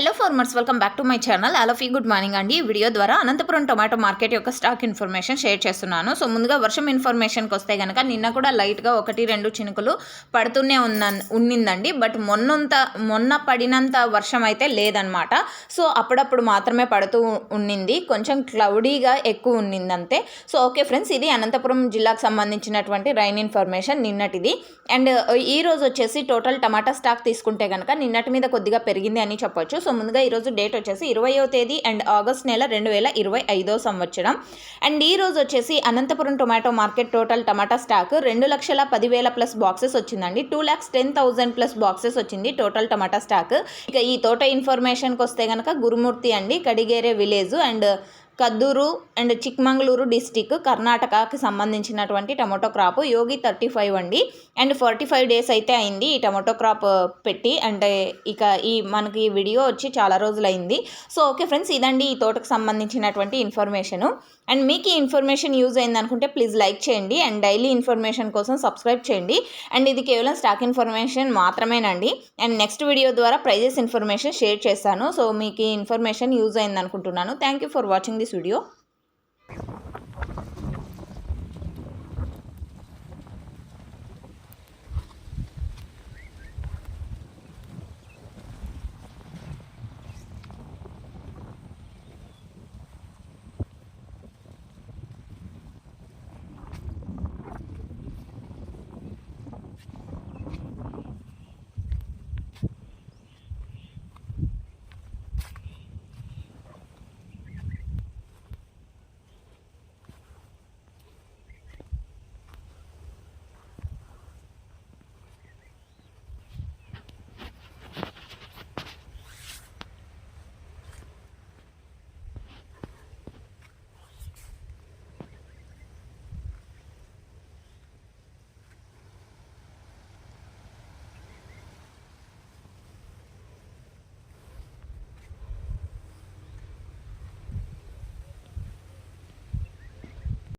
Hello farmers, welcome back to my channel. All of you good morning అండి. ఈ video ద్వారా Anantapuram tomato market యొక్క stock information share చేస్తున్నాను. So ముందుగా వర్షం ఇన్ఫర్మేషన్కి వస్తే కనుక నిన్న కూడా లైట్గా 1-2 చినుకులు పడుతూనే ఉన్నిందండి. బట్ మొన్న పడినంత వర్షం అయితే లేదనమాట. సో అప్పుడప్పుడు మాత్రమే పడుతూ ఉన్నింది, కొంచెం క్లౌడీగా ఎక్కువ ఉన్నింది అంతే. సో ఓకే ఫ్రెండ్స్, ఇది అనంతపురం జిల్లాకు సంబంధించినటువంటి రైన్ ఇన్ఫర్మేషన్ నిన్నటిది. అండ్ ఈ రోజు వచ్చేసి టోటల్ టమాటా స్టాక్ తీసుకుంటే కనుక నిన్నటి మీద కొద్దిగా పెరిగింది అని చెప్పొచ్చు. సో ముందుగా ఈరోజు డేట్ వచ్చేసి 20వ తేదీ అండ్ ఆగస్ట్ నెల 2025 సంవత్సరం. అండ్ ఈ రోజు వచ్చేసి Anantapuram tomato market total tomato stock 2,10,000 plus boxes వచ్చిందండి. 2,10,000 ప్లస్ బాక్సెస్ వచ్చింది టోటల్ టమాటా స్టాక్. ఇక ఈ తోట ఇన్ఫర్మేషన్కి వస్తే కనుక గురుమూర్తి అండి, Kadigere village and Kadur and Chikmagalur district, కర్ణాటకకి సంబంధించినటువంటి టమాటో క్రాప్. యోగి 35 అండి. అండ్ 45 డేస్ అయితే అయింది ఈ టమాటో క్రాప్ పెట్టి. అంటే ఇక మనకి వీడియో వచ్చి చాలా రోజులైంది. సో ఓకే ఫ్రెండ్స్, ఇదండి ఈ తోటకు సంబంధించినటువంటి ఇన్ఫర్మేషను. అండ్ మీకు ఈ ఇన్ఫర్మేషన్ యూజ్ అయింది అనుకుంటే ప్లీజ్ లైక్ చేయండి అండ్ డైలీ ఇన్ఫర్మేషన్ కోసం సబ్స్క్రైబ్ చేయండి. అండ్ ఇది కేవలం స్టాక్ ఇన్ఫర్మేషన్ మాత్రమేనండి. అండ్ నెక్స్ట్ వీడియో ద్వారా ప్రైజెస్ ఇన్ఫర్మేషన్ షేర్ చేస్తాను. సో మీకు ఈ ఇన్ఫర్మేషన్ యూజ్ అయింది అనుకుంటున్నాను. Thank you for watching this video.